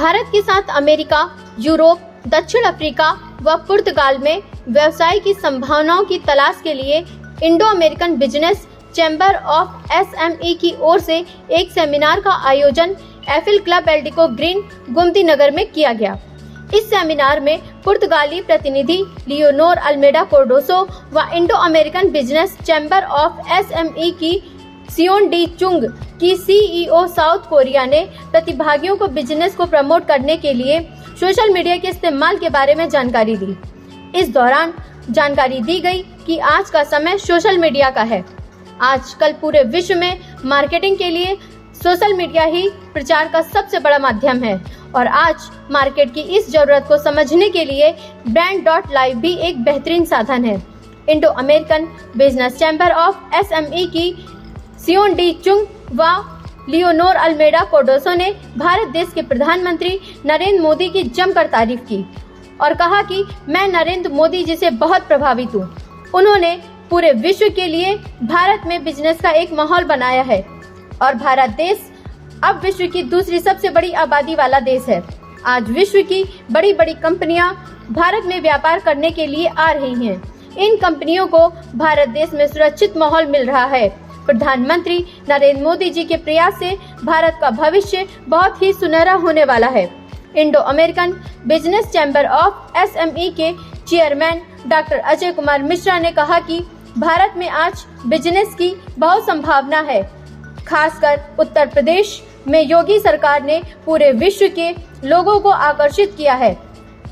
भारत के साथ America, Europe, दक्षिण अफ्रीका व पुर्तगाल में व्यवसाय की संभावनाओं की तलाश के लिए Indo American business chamber of SME की ओर से एक सेमिनार का आयोजन Eiffel club Eldeco Green Gomti Nagar में किया गया। इस सेमिनार में पुर्तगाली प्रतिनिधि लियोनोर अल्मेडा कार्डोसो व Indo American business chamber of SME की सियोन डी चुंग की सीईओ साउथ कोरिया ने प्रतिभागियों को बिजनेस को प्रमोट करने के लिए सोशल मीडिया के इस्तेमाल के बारे में जानकारी दी। इस दौरान जानकारी दी गई कि आज का समय सोशल मीडिया का है। आजकल पूरे विश्व में मार्केटिंग के लिए सोशल मीडिया ही प्रचार का सबसे बड़ा माध्यम है और आज मार्केट की इस जरूरत को समझने के लिए brand.live भी एक बेहतरीन साधन है। Indo American business chamber of SME की सियोन डी चुंग व लियोनोर अल्मेडा कार्डोसो ने भारत देश के प्रधानमंत्री नरेंद्र मोदी की जमकर तारीफ की और कहा कि मैं नरेंद्र मोदी जी से बहुत प्रभावित हूँ। उन्होंने पूरे विश्व के लिए भारत में बिजनेस का एक माहौल बनाया है और भारत देश अब विश्व की दूसरी सबसे बड़ी आबादी वाला देश है। आज विश्व की बड़ी बड़ी कंपनियां भारत में व्यापार करने के लिए आ रही हैं। इन कंपनियों को भारत देश में सुरक्षित माहौल मिल रहा है। प्रधानमंत्री नरेंद्र मोदी जी के प्रयास से भारत का भविष्य बहुत ही सुनहरा होने वाला है। Indo American business chamber of SME के चेयरमैन डॉक्टर अजय कुमार मिश्रा ने कहा कि भारत में आज बिजनेस की बहुत संभावना है। खासकर उत्तर प्रदेश में योगी सरकार ने पूरे विश्व के लोगों को आकर्षित किया है।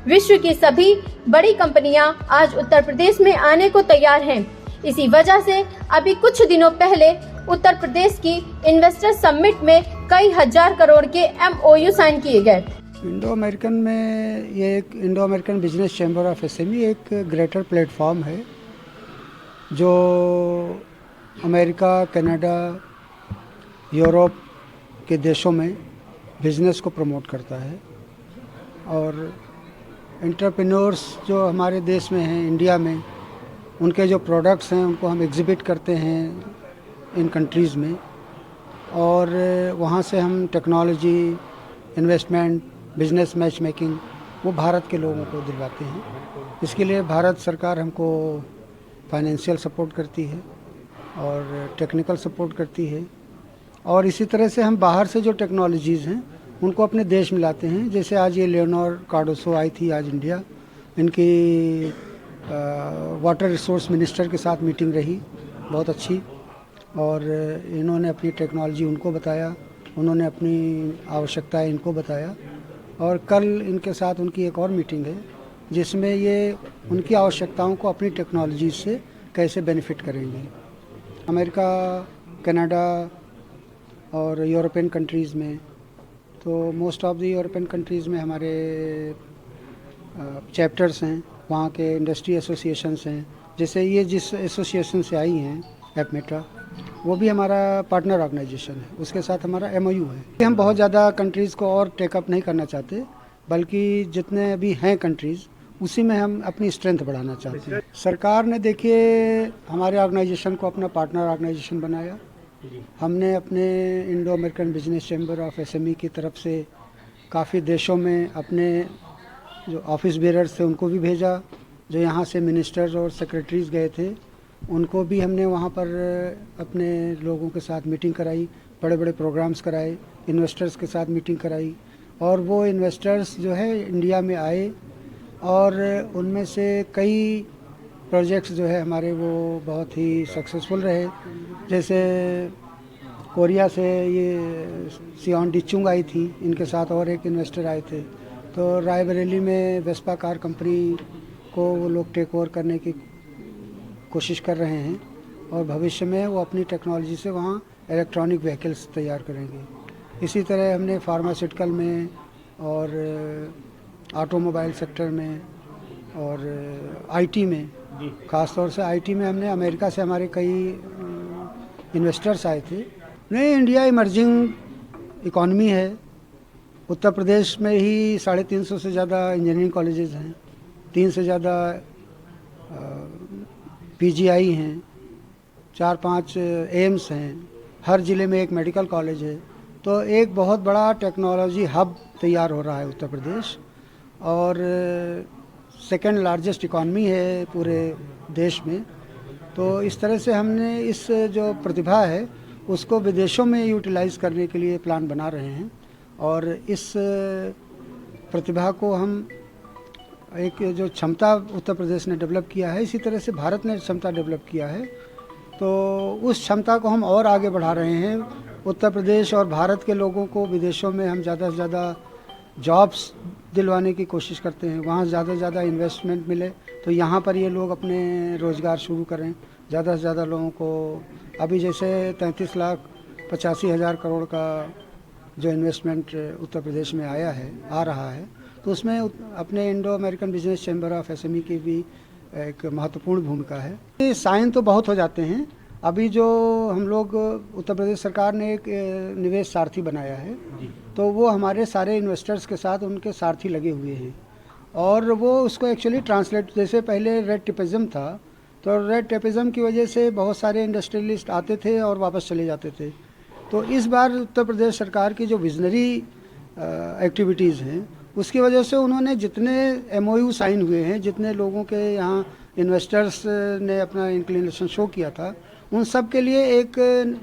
विश्व की सभी बड़ी कंपनियां आज उत्तर प्रदेश में आने को तैयार हैं। इसी वजह से अभी कुछ दिनों पहले उत्तर प्रदेश की इन्वेस्टर समिट में कई हजार करोड़ के MOU साइन किए गए। इंडो अमेरिकन में ये एक Indo American business chamber of SME एक ग्रेटर प्लेटफॉर्म है जो अमेरिका, कनाडा, यूरोप के देशों में बिजनेस को प्रमोट करता है और एंटरप्रेन्योर्स जो हमारे देश में हैं, इंडिया में, उनके जो प्रोडक्ट्स हैं उनको हम एग्जिबिट करते हैं इन कंट्रीज़ में और वहाँ से हम technology, investment, business match making वो भारत के लोगों को दिलवाते हैं। इसके लिए भारत सरकार हमको फाइनेंशियल सपोर्ट करती है और टेक्निकल सपोर्ट करती है और इसी तरह से हम बाहर से जो टेक्नोलॉजीज़ हैं उनको अपने देश में लाते हैं। जैसे आज ये लियोनोर कार्डोसो आई थी आज इंडिया, इनकी वाटर रिसोर्स मिनिस्टर के साथ मीटिंग रही बहुत अच्छी और इन्होंने अपनी टेक्नोलॉजी उनको बताया, उन्होंने अपनी आवश्यकताएं इनको बताया और कल इनके साथ उनकी एक और मीटिंग है जिसमें ये उनकी आवश्यकताओं को अपनी टेक्नोलॉजी से कैसे बेनिफिट करेंगे। अमेरिका, कनाडा और यूरोपियन कंट्रीज़ में तो most of the European countries में हमारे चैप्टर्स हैं, वहाँ के इंडस्ट्री एसोसिएशंस हैं। जैसे ये जिस एसोसिएशन से आई हैं एपमेटा, वो भी हमारा पार्टनर ऑर्गेनाइजेशन है, उसके साथ हमारा MOU है। हम बहुत ज़्यादा कंट्रीज़ को और टेकअप नहीं करना चाहते, बल्कि जितने अभी हैं कंट्रीज़ उसी में हम अपनी स्ट्रेंथ बढ़ाना चाहते हैं। सरकार ने देखिए हमारे ऑर्गेनाइजेशन को अपना पार्टनर ऑर्गेनाइजेशन बनाया। हमने अपने Indo American business chamber of SME की तरफ से काफ़ी देशों में अपने जो ऑफिस बेरर्स थे उनको भी भेजा, जो यहाँ से मिनिस्टर्स और सेक्रेटरीज गए थे उनको भी हमने वहाँ पर अपने लोगों के साथ मीटिंग कराई, बड़े बड़े प्रोग्राम्स कराए, इन्वेस्टर्स के साथ मीटिंग कराई और वो इन्वेस्टर्स जो है इंडिया में आए और उनमें से कई प्रोजेक्ट्स जो है हमारे वो बहुत ही सक्सेसफुल रहे। जैसे कोरिया से ये सियोन डी चुंग आई थी, इनके साथ और एक इन्वेस्टर आए थे। तो रायबरेली में वेस्पा कार कंपनी को वो लोग टेक ओवर करने की कोशिश कर रहे हैं और भविष्य में वो अपनी टेक्नोलॉजी से वहाँ इलेक्ट्रॉनिक व्हीकल्स तैयार करेंगे। इसी तरह हमने फार्मास्यूटिकल में और ऑटोमोबाइल सेक्टर में और आईटी में, ख़ासतौर से आईटी में हमने अमेरिका से हमारे कई इन्वेस्टर्स आए थे। नहीं, इंडिया इमर्जिंग इकॉनमी है। उत्तर प्रदेश में ही 350 से ज़्यादा इंजीनियरिंग कॉलेजेस हैं, 3 से ज़्यादा PGI हैं, 4-5 एम्स हैं, हर ज़िले में एक मेडिकल कॉलेज है। तो एक बहुत बड़ा टेक्नोलॉजी हब तैयार हो रहा है उत्तर प्रदेश, और सेकंड लार्जेस्ट इकॉनमी है पूरे देश में। तो इस तरह से हमने इस जो प्रतिभा है उसको विदेशों में यूटिलाइज़ करने के लिए प्लान बना रहे हैं, और इस प्रतिभा को हम एक जो क्षमता उत्तर प्रदेश ने डेवलप किया है, इसी तरह से भारत ने क्षमता डेवलप किया है, तो उस क्षमता को हम और आगे बढ़ा रहे हैं। उत्तर प्रदेश और भारत के लोगों को विदेशों में हम ज़्यादा से ज़्यादा जॉब्स दिलवाने की कोशिश करते हैं, वहाँ ज़्यादा से ज़्यादा इन्वेस्टमेंट मिले तो यहाँ पर ये लोग अपने रोज़गार शुरू करें। ज़्यादा से ज़्यादा लोगों को, अभी जैसे 33,85,000 करोड़ का जो इन्वेस्टमेंट उत्तर प्रदेश में आ रहा है, तो उसमें अपने Indo American business chamber of SME की भी एक महत्वपूर्ण भूमिका है। ये साइन तो बहुत हो जाते हैं। अभी जो हम लोग उत्तर प्रदेश सरकार ने एक निवेश सारथी बनाया है, तो वो हमारे सारे इन्वेस्टर्स के साथ उनके सारथी लगे हुए हैं, और वो उसको एक्चुअली ट्रांसलेट, जैसे पहले रेड टेपिज्म था, तो रेड टेपिज्म की वजह से बहुत सारे इंडस्ट्रियलिस्ट आते थे और वापस चले जाते थे। तो इस बार उत्तर प्रदेश सरकार की जो विजनरी एक्टिविटीज़ हैं, उसकी वजह से उन्होंने जितने एमओयू साइन हुए हैं, जितने लोगों के यहाँ इन्वेस्टर्स ने अपना इंक्लिनेशन शो किया था, उन सब के लिए एक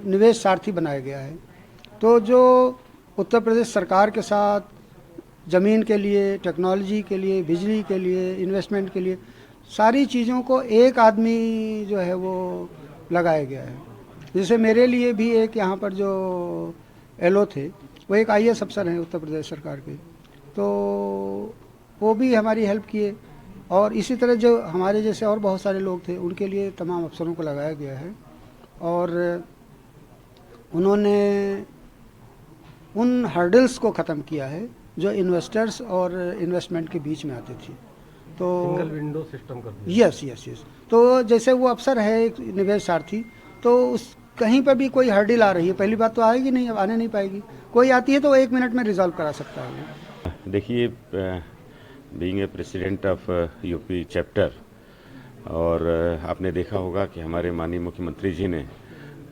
निवेश सारथी बनाया गया है। तो जो उत्तर प्रदेश सरकार के साथ ज़मीन के लिए, टेक्नोलॉजी के लिए, बिजली के लिए, इन्वेस्टमेंट के लिए, सारी चीज़ों को एक आदमी जो है वो लगाया गया है। जैसे मेरे लिए भी एक यहाँ पर जो एलओ थे, वो एक आईएएस अफसर हैं उत्तर प्रदेश सरकार के, तो वो भी हमारी हेल्प किए, और इसी तरह जो हमारे जैसे और बहुत सारे लोग थे, उनके लिए तमाम अफसरों को लगाया गया है, और उन्होंने उन हर्डल्स को ख़त्म किया है जो इन्वेस्टर्स और इन्वेस्टमेंट के बीच में आती थी। तो सिंगल विंडो सिस्टम कर दिया। यस। तो जैसे वो अफसर है एक निवेश सारथी, तो उस कहीं पर भी कोई हर्डल आ रही है, पहली बात तो आएगी नहीं, अब आने नहीं पाएगी। कोई आती है तो 1 मिनट में रिजॉल्व करा सकता है। देखिए, being a president of UP chapter, और आपने देखा होगा कि हमारे माननीय मुख्यमंत्री जी ने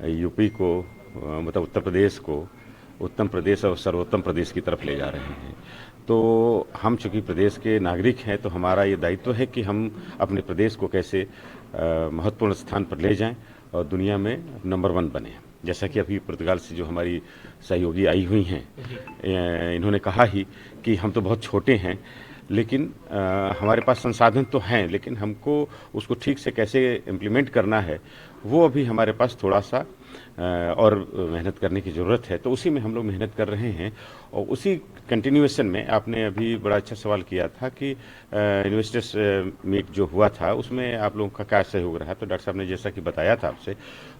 यूपी को, मतलब उत्तर प्रदेश को उत्तम प्रदेश और सर्वोत्तम प्रदेश की तरफ ले जा रहे हैं। तो हम चूँकि प्रदेश के नागरिक हैं, तो हमारा ये दायित्व है कि हम अपने प्रदेश को कैसे महत्वपूर्ण स्थान पर ले जाएं और दुनिया में नंबर 1 बने। जैसा कि अभी पुर्तगाल से जो हमारी सहयोगी आई हुई हैं, इन्होंने कहा ही कि हम तो बहुत छोटे हैं, लेकिन हमारे पास संसाधन तो हैं, लेकिन हमको उसको ठीक से कैसे इम्प्लीमेंट करना है, वो अभी हमारे पास थोड़ा सा और मेहनत करने की ज़रूरत है। तो उसी में हम लोग मेहनत कर रहे हैं, और उसी कंटिन्यूएशन में आपने अभी बड़ा अच्छा सवाल किया था कि इन्वेस्टर्स मीट जो हुआ था, उसमें आप लोगों का क्या सहयोग रहा। तो डॉक्टर साहब ने जैसा कि बताया था आपसे,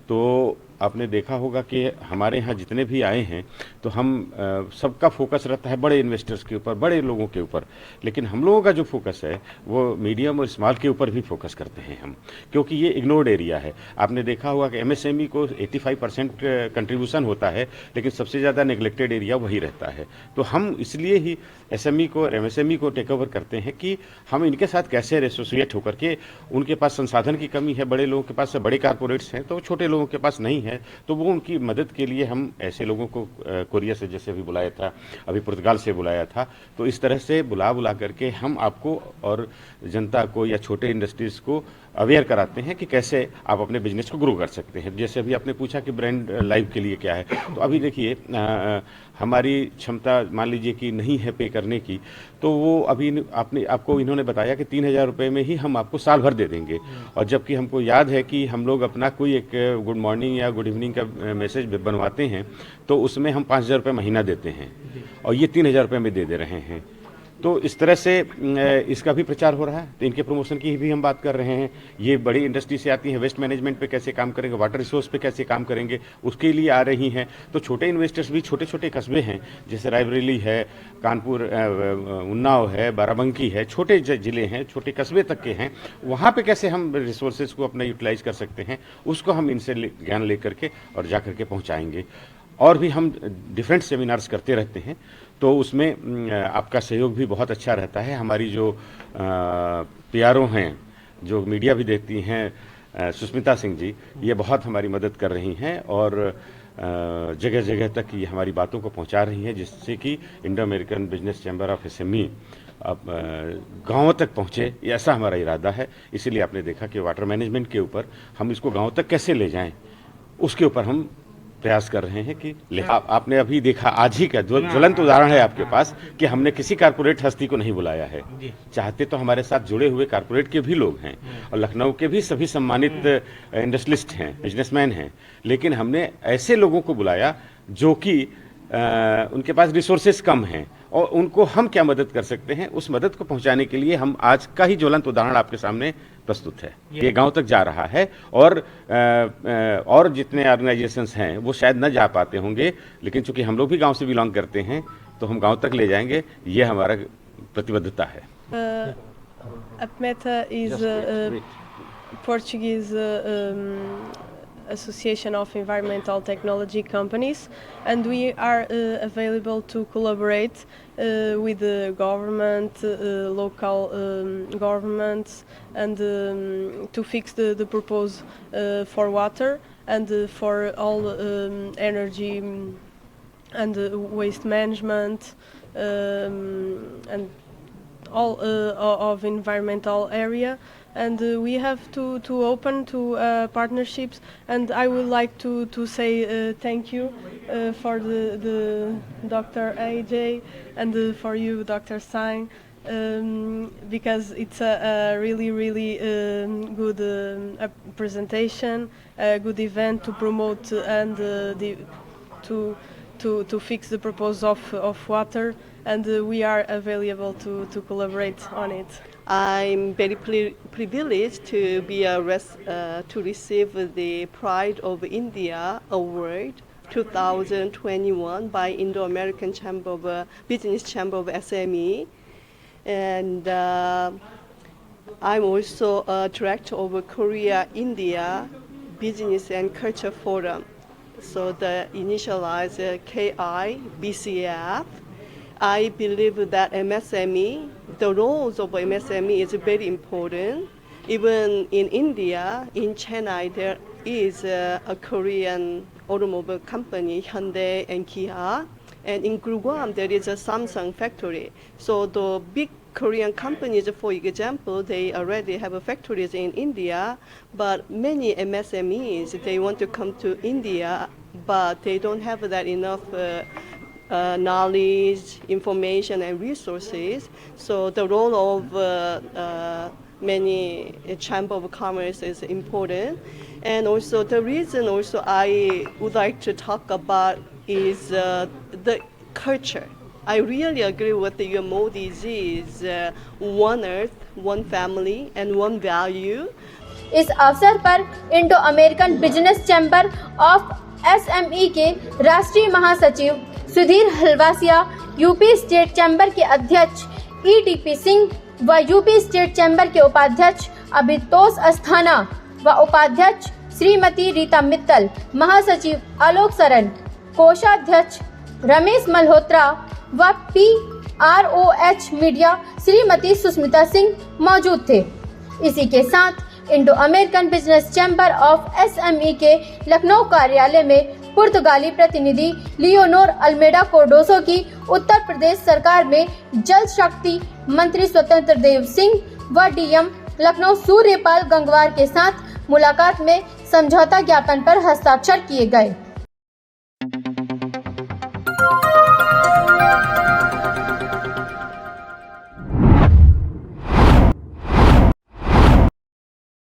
तो आपने देखा होगा कि हमारे यहाँ जितने भी आए हैं, तो हम सबका फोकस रहता है बड़े इन्वेस्टर्स के ऊपर, बड़े लोगों के ऊपर, लेकिन हम लोगों का जो फोकस है वो मीडियम और स्मॉल के ऊपर भी फोकस करते हैं हम, क्योंकि ये इग्नोर्ड एरिया है। आपने देखा होगा कि एमएसएमई को 85% कंट्रीब्यूशन होता है, लेकिन सबसे ज़्यादा नेग्लेक्टेड एरिया वही रहता है। तो हम इसलिए ही एसएमई को और एमएसएमई को टेक ओवर करते हैं कि हम इनके साथ कैसे एसोसिएट होकर के, उनके पास संसाधन की कमी है, बड़े लोगों के पास बड़े कारपोरेट्स हैं, तो छोटे लोगों के पास नहीं है, तो वो उनकी मदद के लिए हम ऐसे लोगों को कोरिया से जैसे अभी बुलाया था, अभी पुर्तगाल से बुलाया था, तो इस तरह से बुला करके हम आपको और जनता को या छोटे इंडस्ट्रीज़ को अवेयर कराते हैं कि कैसे आप अपने बिजनेस को ग्रो कर सकते हैं। जैसे अभी आपने पूछा कि ब्रांड लाइव के लिए क्या है, तो अभी देखिए हमारी क्षमता मान लीजिए कि नहीं है पे करने की, तो वो अभी आपको इन्होंने बताया कि 3,000 रुपये में ही हम आपको साल भर दे देंगे, और जबकि हमको याद है कि हम लोग अपना कोई एक गुड मॉर्निंग या गुड इवनिंग का मैसेज बनवाते हैं, तो उसमें हम 5,000 रुपये महीना देते हैं, और ये 3,000 रुपये में दे रहे हैं। तो इस तरह से इसका भी प्रचार हो रहा है, तो इनके प्रमोशन की भी हम बात कर रहे हैं। ये बड़ी इंडस्ट्री से आती हैं, वेस्ट मैनेजमेंट पे कैसे काम करेंगे, वाटर रिसोर्स पे कैसे काम करेंगे, उसके लिए आ रही हैं। तो छोटे इन्वेस्टर्स भी, छोटे छोटे कस्बे हैं, जैसे रायबरेली है, कानपुर, उन्नाव है, बाराबंकी है, छोटे ज़िले हैं, छोटे कस्बे तक के हैं, वहाँ पे कैसे हम रिसोर्सेज को अपना यूटिलाइज कर सकते हैं, उसको हम इनसे ज्ञान ले करके और जा करके पहुँचाएँगे। और भी हम डिफरेंट सेमिनार्स करते रहते हैं, तो उसमें आपका सहयोग भी बहुत अच्छा रहता है। हमारी जो पीआरओ हैं, जो मीडिया भी देखती हैं, सुष्मिता सिंह जी, ये बहुत हमारी मदद कर रही हैं, और जगह जगह तक ये हमारी बातों को पहुंचा रही हैं, जिससे कि Indo American business chamber of SME अब गाँवों तक पहुँचे, ये ऐसा हमारा इरादा है। इसीलिए आपने देखा कि वाटर मैनेजमेंट के ऊपर हम इसको गाँव तक कैसे ले जाएं, उसके ऊपर हम प्रयास कर रहे हैं कि आपने अभी देखा, आज ही का ज्वलंत उदाहरण है आपके पास कि हमने किसी कारपोरेट हस्ती को नहीं बुलाया है। चाहते तो हमारे साथ जुड़े हुए कारपोरेट के भी लोग हैं और लखनऊ के भी सभी सम्मानित इंडस्ट्रियलिस्ट हैं, बिजनेसमैन हैं, लेकिन हमने ऐसे लोगों को बुलाया जो कि उनके पास रिसोर्सेज कम हैं और उनको हम क्या मदद कर सकते हैं, उस मदद को पहुंचाने के लिए हम आज का ही ज्वलंत उदाहरण आपके सामने प्रस्तुत है। ये गांव तक जा रहा है और जितने ऑर्गेनाइजेशंस हैं वो शायद न जा पाते होंगे, लेकिन चूंकि हम लोग भी गांव से बिलोंग करते हैं तो हम गांव तक ले जाएंगे, ये हमारा प्रतिबद्धता है। APMETA is a Portuguese Association of Environmental Technology Companies, and we are available to collaborate with the government, local governments, and to fix the proposal for water and for all energy and waste management and all of environmental area. And we have to open to partnerships, and I would like to say thank you for the Dr. AJ and for you, Dr. Stein, because it's a really good presentation, a good event to promote and to fix the proposal of water, and we are available to collaborate on it. I'm very privileged to be to receive the Pride of India Award 2021 by Indo-American Chamber of Business Chamber of SME, and I'm also a director of Korea-India Business and Culture Forum. So the initialize KIBCF. I believe that MSME, the roles of MSME is very important. Even in India, in Chennai, there is a Korean automobile company, Hyundai and Kia. And in Gurugram, there is a Samsung factory. So the big Korean companies, for example, they already have factories in India, but many MSMEs, they want to come to India, but they don't have that enough knowledge, information, and resources. So the role of many Chamber of Commerce is important. And also the reason also I would like to talk about is the culture. I really agree with your Modi's one earth, one family, and one value. इस अवसर पर Indo American business chamber of SME के राष्ट्रीय महासचिव Sudhir Halwasia, UP state chamber के अध्यक्ष ETP Singh व UP state chamber के उपाध्यक्ष अभितोष अस्थाना व उपाध्यक्ष श्रीमती रीता मित्तल, महासचिव आलोक सरन, कोषाध्यक्ष रमेश मल्होत्रा व PROH मीडिया श्रीमती सुस्मिता सिंह मौजूद थे। इसी के साथ Indo American business chamber of SME के लखनऊ कार्यालय में पुर्तगाली प्रतिनिधि लियोनोर अल्मेडा कोर्डोसो की उत्तर प्रदेश सरकार में जल शक्ति मंत्री स्वतंत्र देव सिंह व डीएम लखनऊ सूर्यपाल गंगवार के साथ मुलाकात में समझौता ज्ञापन पर हस्ताक्षर किए गए।